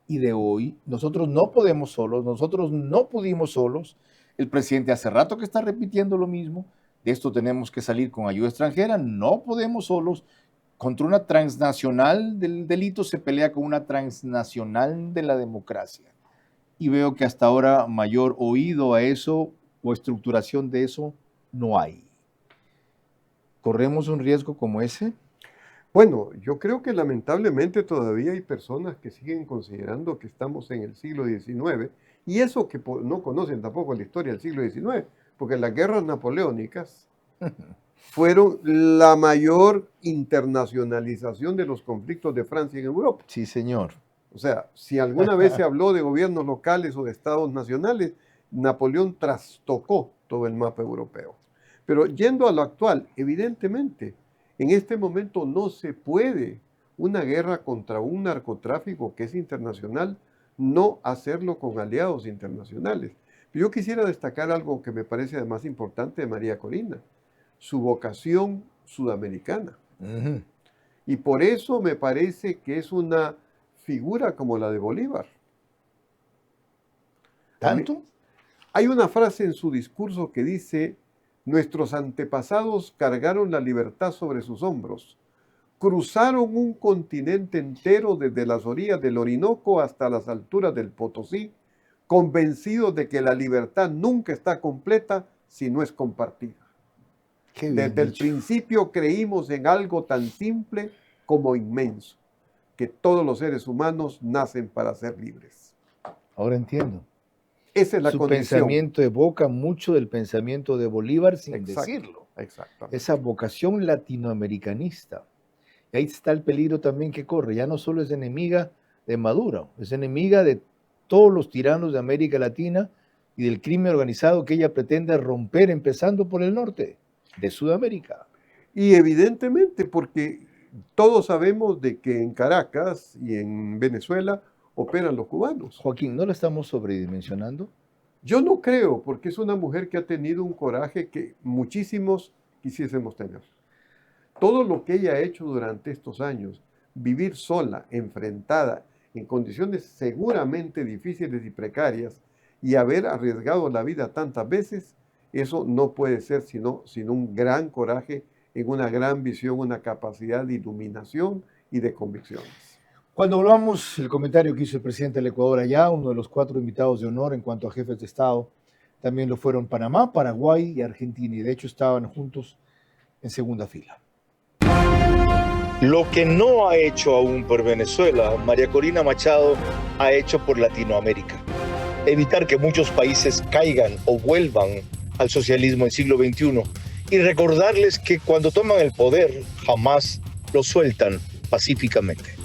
y de hoy, nosotros no podemos solos, nosotros no pudimos solos. El presidente hace rato que está repitiendo lo mismo. De esto tenemos que salir con ayuda extranjera, no podemos solos. Contra una transnacional del delito se pelea con una transnacional de la democracia. Y veo que hasta ahora mayor oído a eso o estructuración de eso no hay. ¿Corremos un riesgo como ese? Bueno, yo creo que lamentablemente todavía hay personas que siguen considerando que estamos en el siglo XIX, y eso que no conocen tampoco la historia del siglo XIX, porque las guerras napoleónicas fueron la mayor internacionalización de los conflictos de Francia en Europa. Sí, señor. O sea, si alguna vez se habló de gobiernos locales o de estados nacionales, Napoleón trastocó todo el mapa europeo. Pero yendo a lo actual, evidentemente, en este momento no se puede una guerra contra un narcotráfico que es internacional, no hacerlo con aliados internacionales. Pero yo quisiera destacar algo que me parece además importante de María Corina, su vocación sudamericana. Y por eso me parece que es una figura como la de Bolívar. ¿Tanto? Hay una frase en su discurso que dice: nuestros antepasados cargaron la libertad sobre sus hombros, cruzaron un continente entero desde las orillas del Orinoco hasta las alturas del Potosí, convencidos de que la libertad nunca está completa si no es compartida. Desde el principio creímos en algo tan simple como inmenso, que todos los seres humanos nacen para ser libres. Ahora entiendo. Esa es la Su condición. pensamiento evoca mucho del pensamiento de Bolívar sin decirlo. Exactamente. esa vocación latinoamericanista. Y ahí está el peligro también que corre. Ya no solo es enemiga de Maduro, es enemiga de todos los tiranos de América Latina y del crimen organizado que ella pretende romper, empezando por el norte de Sudamérica. Y evidentemente, porque todos sabemos de que en Caracas y en Venezuela operan los cubanos. Joaquín, ¿no la estamos sobredimensionando? Yo no creo, porque es una mujer que ha tenido un coraje que muchísimos quisiésemos tener. Todo lo que ella ha hecho durante estos años, vivir sola, enfrentada, en condiciones seguramente difíciles y precarias, y haber arriesgado la vida tantas veces, eso no puede ser sino un gran coraje, en una gran visión, una capacidad de iluminación y de convicciones. Cuando volvamos, el comentario que hizo el presidente del Ecuador allá, uno de los 4 invitados de honor en cuanto a jefes de Estado, también lo fueron Panamá, Paraguay y Argentina, y de hecho estaban juntos en segunda fila. Lo que no ha hecho aún por Venezuela, María Corina Machado ha hecho por Latinoamérica. Evitar que muchos países caigan o vuelvan al socialismo en siglo XXI y recordarles que cuando toman el poder jamás lo sueltan pacíficamente.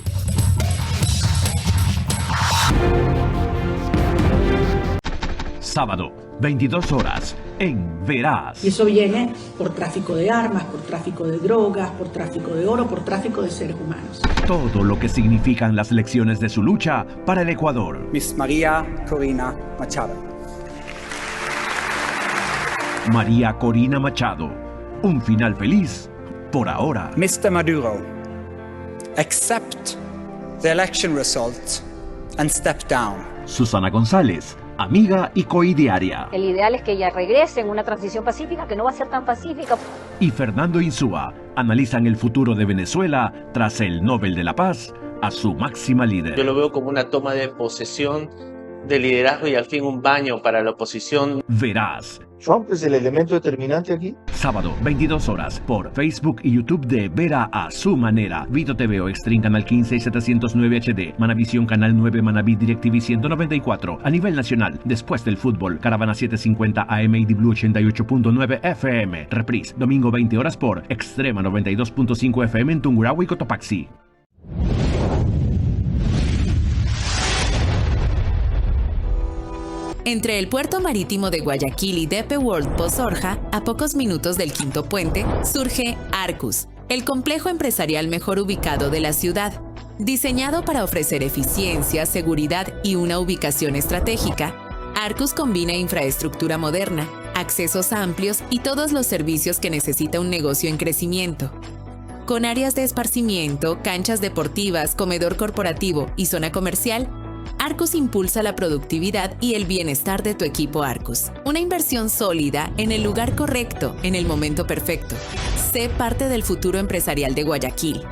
Sábado, 22 horas, en Verás. Y eso viene por tráfico de armas, por tráfico de drogas, por tráfico de oro, por tráfico de seres humanos. Todo lo que significan las lecciones de su lucha para el Ecuador. Miss María Corina Machado. María Corina Machado. Un final feliz por ahora. Mr. Maduro, accept the election result and step down. Susana González, amiga y coidiaria. El ideal es que ella regrese en una transición pacífica que no va a ser tan pacífica. Y Fernando Insúa analizan el futuro de Venezuela tras el Nobel de la Paz a su máxima líder. Yo lo veo como una toma de posesión de liderazgo y al fin un baño para la oposición. Verás. ¿Trump es el elemento determinante aquí? Sábado, 22 horas, por Facebook y YouTube de Vera a su manera. Vito TV o Extreme Canal 15 y 709 HD. Manavisión Canal 9, Manaví DirecTV 194. A nivel nacional, después del fútbol, Caravana 750 AM y Blue 88.9 FM. Reprise, domingo 20 horas por Extrema 92.5 FM en Tungurahua y Cotopaxi. Entre el puerto marítimo de Guayaquil y DP World Pozorja, a pocos minutos del Quinto Puente, surge Arcus, el complejo empresarial mejor ubicado de la ciudad. Diseñado para ofrecer eficiencia, seguridad y una ubicación estratégica, Arcus combina infraestructura moderna, accesos amplios y todos los servicios que necesita un negocio en crecimiento. Con áreas de esparcimiento, canchas deportivas, comedor corporativo y zona comercial, Arcus impulsa la productividad y el bienestar de tu equipo Arcus. Una inversión sólida en el lugar correcto, en el momento perfecto. Sé parte del futuro empresarial de Guayaquil.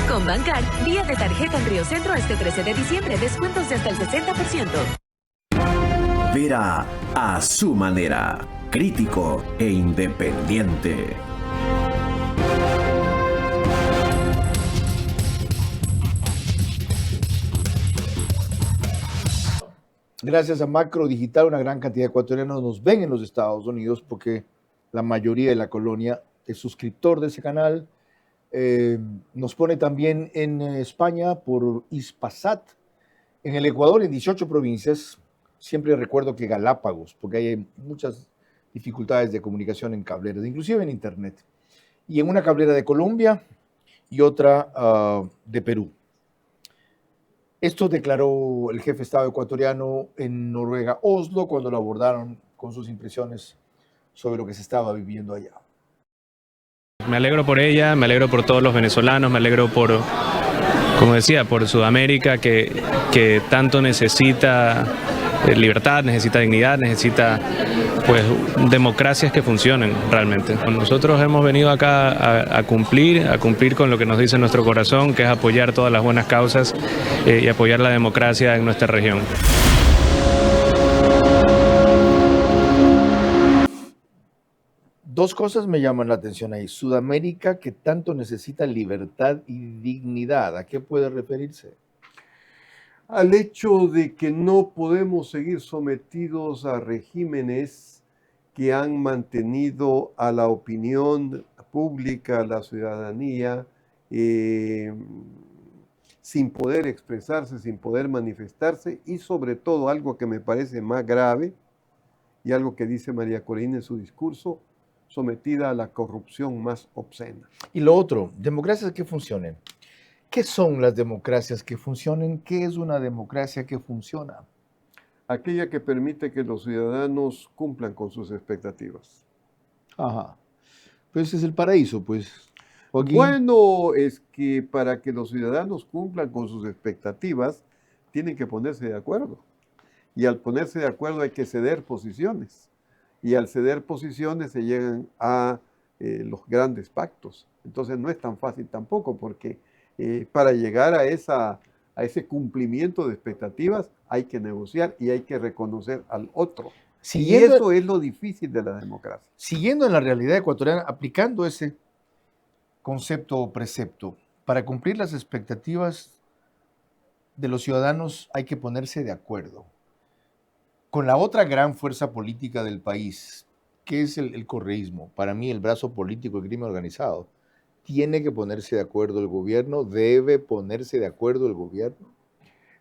Con Bancar, día de tarjeta en Río Centro este 13 de diciembre, descuentos de hasta el 60%. Vera a su manera, crítico e independiente. Gracias a Macro Digital, una gran cantidad de ecuatorianos nos ven en los Estados Unidos porque la mayoría de la colonia es suscriptor de ese canal. Nos pone también en España por Hispasat. En el Ecuador, en 18 provincias. Siempre recuerdo que Galápagos, porque hay muchas dificultades de comunicación en cableras, inclusive en internet. Y en una cablera de Colombia y otra de Perú. Esto declaró el jefe de Estado ecuatoriano en Noruega, Oslo, cuando lo abordaron con sus impresiones sobre lo que se estaba viviendo allá. Me alegro por ella, me alegro por todos los venezolanos, me alegro por, como decía, por Sudamérica que tanto necesita libertad, necesita dignidad, necesita pues democracias que funcionen realmente. Nosotros hemos venido acá a cumplir con lo que nos dice nuestro corazón, que es apoyar todas las buenas causas y apoyar la democracia en nuestra región. Dos cosas me llaman la atención ahí. Sudamérica, que tanto necesita libertad y dignidad. ¿A qué puede referirse? Al hecho de que no podemos seguir sometidos a regímenes que han mantenido a la opinión pública, a la ciudadanía, sin poder expresarse, sin poder manifestarse, y sobre todo algo que me parece más grave, y algo que dice María Corina en su discurso, sometida a la corrupción más obscena. Y lo otro, democracias que funcionen. ¿Qué son las democracias que funcionen? ¿Qué es una democracia que funciona? Aquella que permite que los ciudadanos cumplan con sus expectativas. Ajá. Pues ese es el paraíso, pues. Joaquín. Bueno, es que para que los ciudadanos cumplan con sus expectativas, tienen que ponerse de acuerdo. Y al ponerse de acuerdo hay que ceder posiciones. Y al ceder posiciones se llegan a los grandes pactos. Entonces no es tan fácil tampoco, porque para llegar a ese cumplimiento de expectativas hay que negociar y hay que reconocer al otro. Y eso es lo difícil de la democracia. Siguiendo en la realidad ecuatoriana, aplicando ese concepto o precepto, para cumplir las expectativas de los ciudadanos hay que ponerse de acuerdo con la otra gran fuerza política del país, que es el correísmo. Para mí, el brazo político del crimen organizado. Tiene que ponerse de acuerdo el gobierno, debe ponerse de acuerdo el gobierno.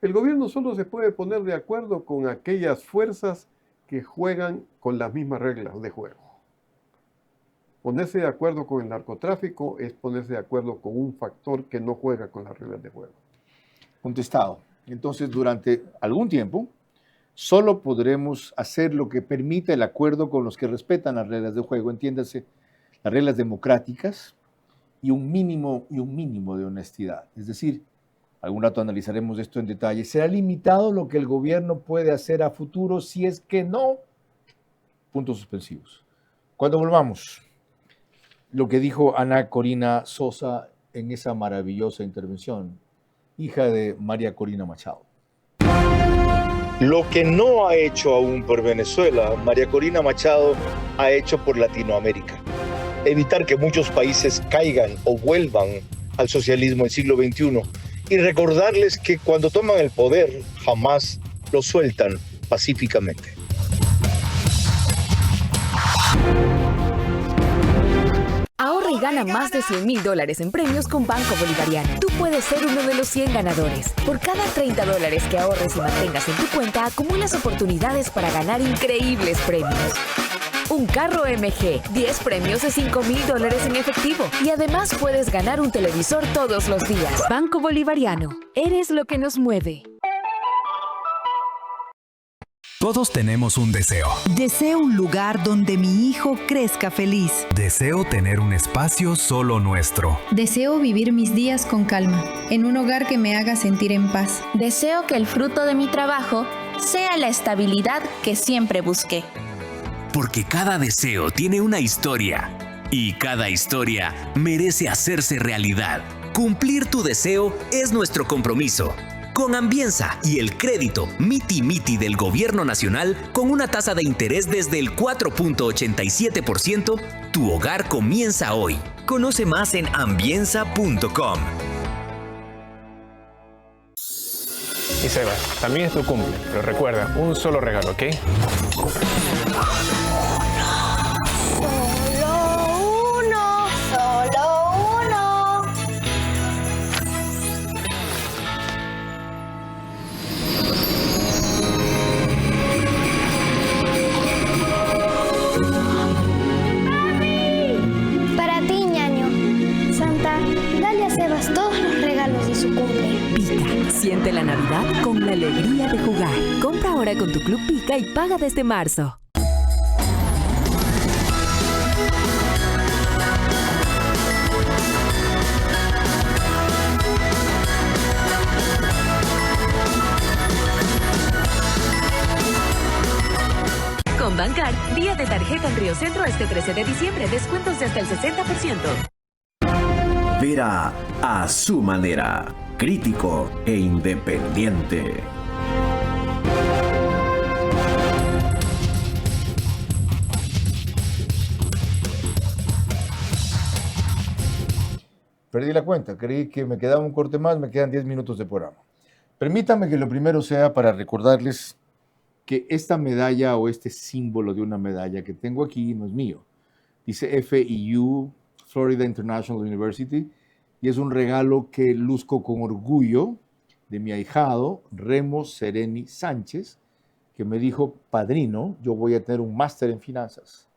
El gobierno solo se puede poner de acuerdo con aquellas fuerzas que juegan con las mismas reglas de juego. Ponerse de acuerdo con el narcotráfico es ponerse de acuerdo con un factor que no juega con las reglas de juego. Contestado. Entonces, durante algún tiempo, solo podremos hacer lo que permita el acuerdo con los que respetan las reglas de juego, entiéndase, las reglas democráticas y un mínimo de honestidad. Es decir, algún rato analizaremos esto en detalle. Será limitado lo que el gobierno puede hacer a futuro si es que no. Puntos suspensivos. Cuando volvamos, lo que dijo Ana Corina Sosa en esa maravillosa intervención, hija de María Corina Machado. Lo que no ha hecho aún por Venezuela, María Corina Machado ha hecho por Latinoamérica. Evitar que muchos países caigan o vuelvan al socialismo del siglo XXI y recordarles que cuando toman el poder jamás lo sueltan pacíficamente. Ahorra y gana más de $100,000 en premios con Banco Bolivariano. Tú puedes ser uno de los 100 ganadores. Por cada $30 que ahorres y mantengas en tu cuenta, acumulas oportunidades para ganar increíbles premios. Un carro MG, 10 premios de $5,000 en efectivo. Y además puedes ganar un televisor todos los días. Banco Bolivariano. Eres lo que nos mueve. Todos tenemos un deseo. Deseo un lugar donde mi hijo crezca feliz. Deseo tener un espacio solo nuestro. Deseo vivir mis días con calma, en un hogar que me haga sentir en paz. Deseo que el fruto de mi trabajo sea la estabilidad que siempre busqué. Porque cada deseo tiene una historia. Y cada historia merece hacerse realidad. Cumplir tu deseo es nuestro compromiso. Con Ambienza y el crédito Miti Miti del Gobierno Nacional, con una tasa de interés desde el 4.87%, tu hogar comienza hoy. Conoce más en ambienza.com. Y Sebas, también es tu cumple, pero recuerda, un solo regalo, ¿ok? Todos los regalos de su cumple. Pica, siente la Navidad con la alegría de jugar. Compra ahora con tu Club Pica y paga desde marzo. Con Banca Hogar, día de tarjeta en Río Centro este 13 de diciembre, descuentos de hasta el 60%. Vera a su manera, crítico e independiente. Perdí la cuenta, creí que me quedaba un corte más, me quedan 10 minutos de programa. Permítame que lo primero sea para recordarles que esta medalla o este símbolo de una medalla que tengo aquí no es mío. Dice FIU, Florida International University, y es un regalo que luzco con orgullo de mi ahijado, Remo Sereni Sánchez, que me dijo, padrino, yo voy a tener un máster en finanzas.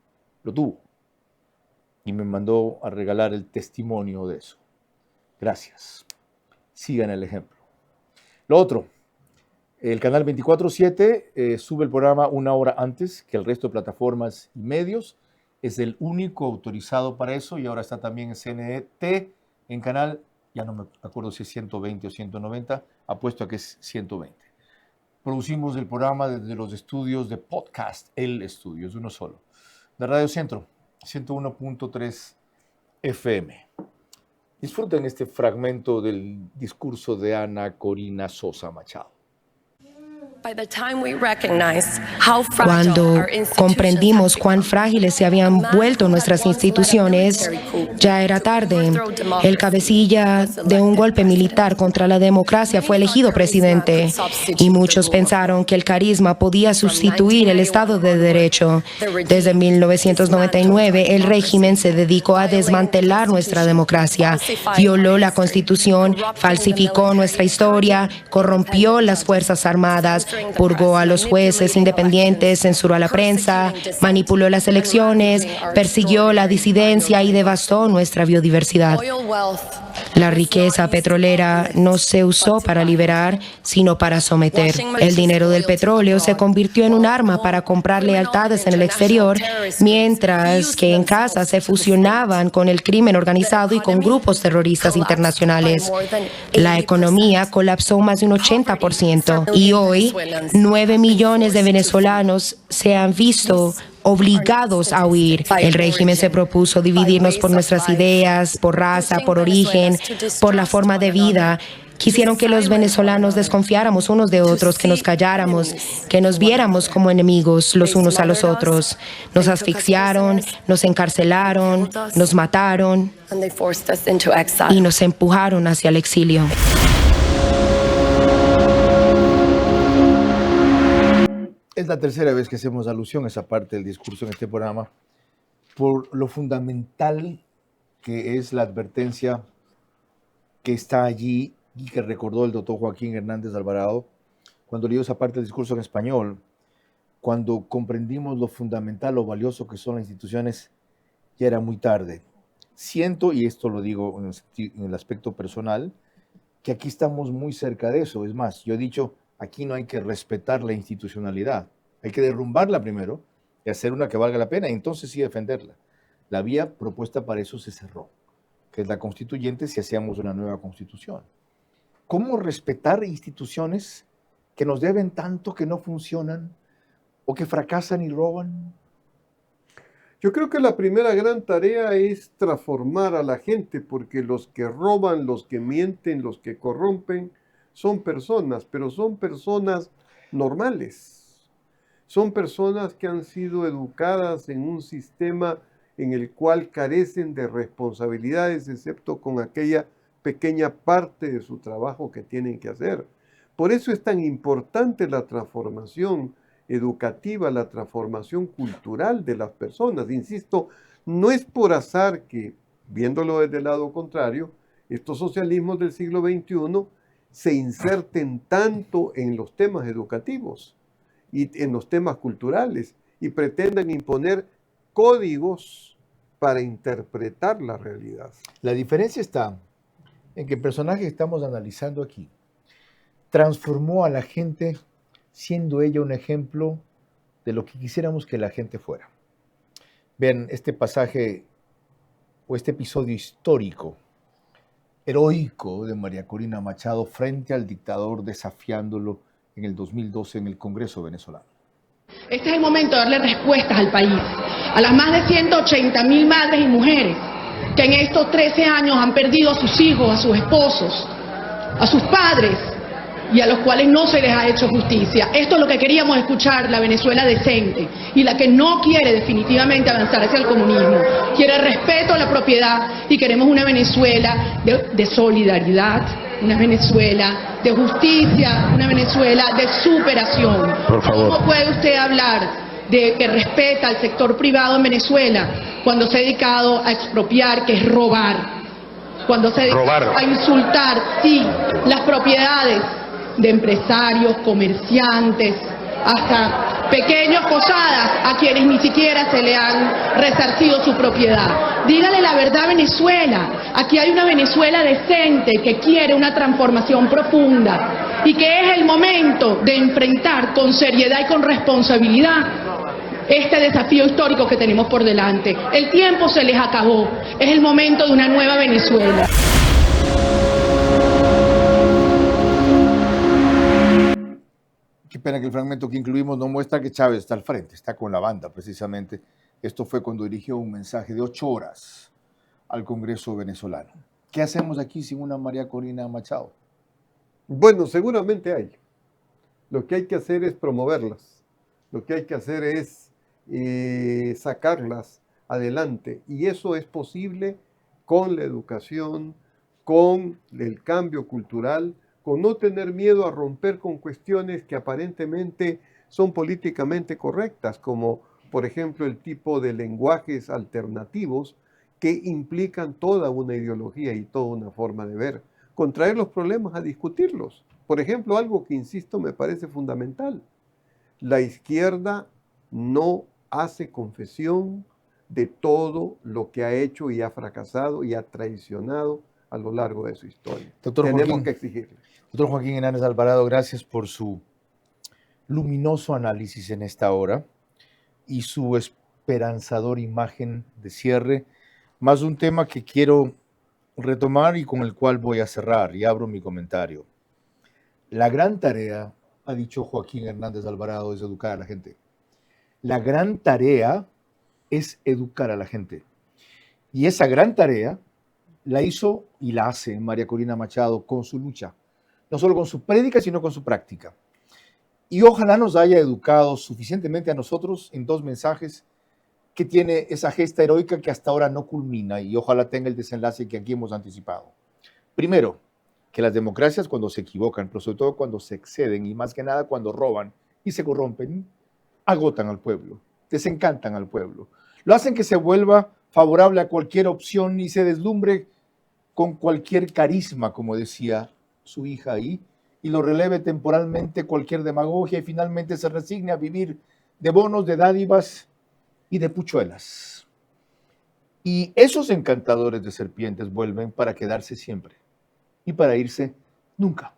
Lo tuvo. Y me mandó a regalar el testimonio de eso. Gracias. Sigan el ejemplo. Lo otro, el canal 24/7 sube el programa una hora antes que el resto de plataformas y medios. Es el único autorizado para eso y ahora está también en CNT en canal, ya no me acuerdo si es 120 o 190, apuesto a que es 120. Producimos el programa desde los estudios de podcast, el estudio, es uno solo, de Radio Centro, 101.3 FM. Disfruten este fragmento del discurso de Ana Corina Sosa Machado. Cuando comprendimos cuán frágiles se habían vuelto nuestras instituciones, ya era tarde. El cabecilla de un golpe militar contra la democracia fue elegido presidente y muchos pensaron que el carisma podía sustituir el Estado de Derecho. Desde 1999, el régimen se dedicó a desmantelar nuestra democracia, violó la Constitución, falsificó nuestra historia, corrompió las Fuerzas Armadas, purgó a los jueces independientes, censuró a la prensa, manipuló las elecciones, persiguió la disidencia y devastó nuestra biodiversidad. La riqueza petrolera no se usó para liberar, sino para someter. El dinero del petróleo se convirtió en un arma para comprar lealtades en el exterior, mientras que en casa se fusionaban con el crimen organizado y con grupos terroristas internacionales. La economía colapsó más de un 80% y hoy 9 millones de venezolanos se han visto obligados a huir. El régimen se propuso dividirnos por nuestras ideas, por raza, por origen, por la forma de vida. Quisieron que los venezolanos desconfiáramos unos de otros, que nos calláramos, que nos viéramos como enemigos los unos a los otros. Nos asfixiaron, nos encarcelaron, nos mataron y nos empujaron hacia el exilio. Es la tercera vez que hacemos alusión a esa parte del discurso en este programa, por lo fundamental que es la advertencia que está allí y que recordó el doctor Joaquín Hernández Alvarado cuando leyó esa parte del discurso en español. Cuando comprendimos lo fundamental, lo valioso que son las instituciones, ya era muy tarde. Siento, y esto lo digo en el aspecto personal, que aquí estamos muy cerca de eso. Es más, yo he dicho, aquí no hay que respetar la institucionalidad, hay que derrumbarla primero y hacer una que valga la pena y entonces sí defenderla. La vía propuesta para eso se cerró, que es la constituyente si hacíamos una nueva constitución. ¿Cómo respetar instituciones que nos deben tanto, que no funcionan o que fracasan y roban? Yo creo que la primera gran tarea es transformar a la gente, porque los que roban, los que mienten, los que corrompen, son personas, pero son personas normales. Son personas que han sido educadas en un sistema en el cual carecen de responsabilidades, excepto con aquella pequeña parte de su trabajo que tienen que hacer. Por eso es tan importante la transformación educativa, la transformación cultural de las personas. Insisto, no es por azar que, viéndolo desde el lado contrario, estos socialismos del siglo XXI se inserten tanto en los temas educativos y en los temas culturales y pretendan imponer códigos para interpretar la realidad. La diferencia está en que el personaje que estamos analizando aquí transformó a la gente siendo ella un ejemplo de lo que quisiéramos que la gente fuera. Vean este pasaje o este episodio histórico, heroico de María Corina Machado frente al dictador desafiándolo en el 2012 en el Congreso venezolano. Este es el momento de darle respuestas al país, a las más de 180.000 madres y mujeres que en estos 13 años han perdido a sus hijos, a sus esposos, a sus padres, y a los cuales no se les ha hecho justicia. Esto es lo que queríamos escuchar, la Venezuela decente, y la que no quiere definitivamente avanzar hacia el comunismo. Quiere respeto a la propiedad y queremos una Venezuela de solidaridad, una Venezuela de justicia, una Venezuela de superación. Por favor. ¿Cómo puede usted hablar de que respeta al sector privado en Venezuela cuando se ha dedicado a expropiar, que es robar? Cuando se dedica a insultar, sí, las propiedades de empresarios, comerciantes, hasta pequeños posadas a quienes ni siquiera se le han resarcido su propiedad. Dígale la verdad a Venezuela. Aquí hay una Venezuela decente que quiere una transformación profunda y que es el momento de enfrentar con seriedad y con responsabilidad este desafío histórico que tenemos por delante. El tiempo se les acabó. Es el momento de una nueva Venezuela. Qué pena que el fragmento que incluimos no muestra que Chávez está al frente, está con la banda precisamente. Esto fue cuando dirigió un mensaje de 8 horas al Congreso venezolano. ¿Qué hacemos aquí sin una María Corina Machado? Bueno, seguramente hay. Lo que hay que hacer es promoverlas. Lo que hay que hacer es sacarlas adelante. Y eso es posible con la educación, con el cambio cultural, con no tener miedo a romper con cuestiones que aparentemente son políticamente correctas, como por ejemplo el tipo de lenguajes alternativos que implican toda una ideología y toda una forma de ver. Con traer los problemas a discutirlos. Por ejemplo, algo que, insisto, me parece fundamental. La izquierda no hace confesión de todo lo que ha hecho y ha fracasado y ha traicionado a lo largo de su historia. Tenemos que exigirle. Doctor Joaquín Hernández Alvarado, gracias por su luminoso análisis en esta hora y su esperanzadora imagen de cierre, más un tema que quiero retomar y con el cual voy a cerrar y abro mi comentario. La gran tarea, ha dicho Joaquín Hernández Alvarado, es educar a la gente. La gran tarea es educar a la gente. Y esa gran tarea la hizo y la hace María Corina Machado con su lucha. No solo con su prédica, sino con su práctica. Y ojalá nos haya educado suficientemente a nosotros en 2 mensajes que tiene esa gesta heroica que hasta ahora no culmina y ojalá tenga el desenlace que aquí hemos anticipado. Primero, que las democracias cuando se equivocan, pero sobre todo cuando se exceden y más que nada cuando roban y se corrompen, agotan al pueblo, desencantan al pueblo. Lo hacen que se vuelva favorable a cualquier opción y se deslumbre con cualquier carisma, como decía su hija ahí, y lo releve temporalmente cualquier demagogia y finalmente se resigne a vivir de bonos, de dádivas y de puchuelas. Y esos encantadores de serpientes vuelven para quedarse siempre y para irse nunca.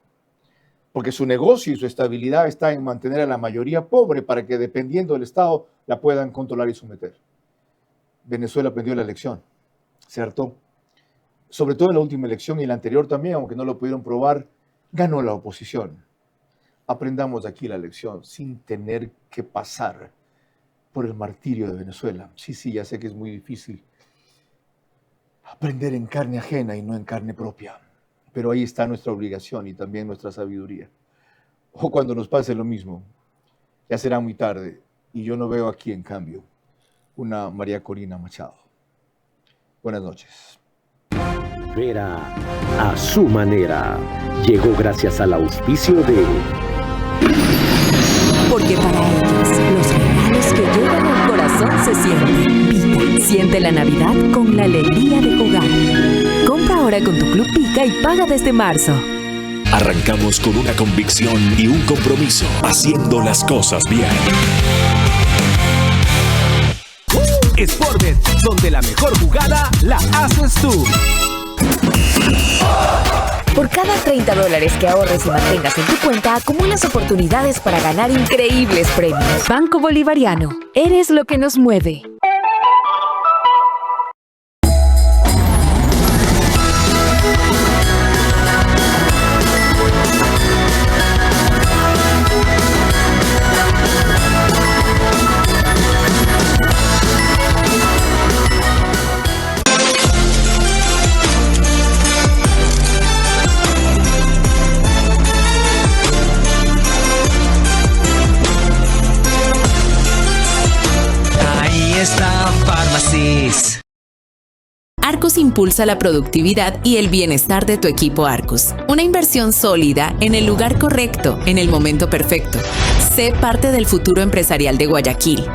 Porque su negocio y su estabilidad está en mantener a la mayoría pobre para que dependiendo del Estado la puedan controlar y someter. Venezuela aprendió la lección, se hartó. Sobre todo en la última elección y en la anterior también, aunque no lo pudieron probar, ganó la oposición. Aprendamos aquí la lección sin tener que pasar por el martirio de Venezuela. Sí, ya sé que es muy difícil aprender en carne ajena y no en carne propia. Pero ahí está nuestra obligación y también nuestra sabiduría. O cuando nos pase lo mismo, ya será muy tarde y yo no veo aquí, en cambio, una María Corina Machado. Buenas noches. Vera a su manera. Llegó gracias al auspicio de... Porque para ellos, los regalos que llevan al corazón se sienten. Pita, siente la Navidad con la alegría de jugar. Compra ahora con tu Club Pica y paga desde marzo. Arrancamos con una convicción y un compromiso, haciendo las cosas bien. Sportbet, donde la mejor jugada la haces tú. Por cada $30 que ahorres y mantengas en tu cuenta, acumulas oportunidades para ganar increíbles premios. Banco Bolivariano, eres lo que nos mueve. Arcus impulsa la productividad y el bienestar de tu equipo Arcus. Una inversión sólida en el lugar correcto, en el momento perfecto. Sé parte del futuro empresarial de Guayaquil.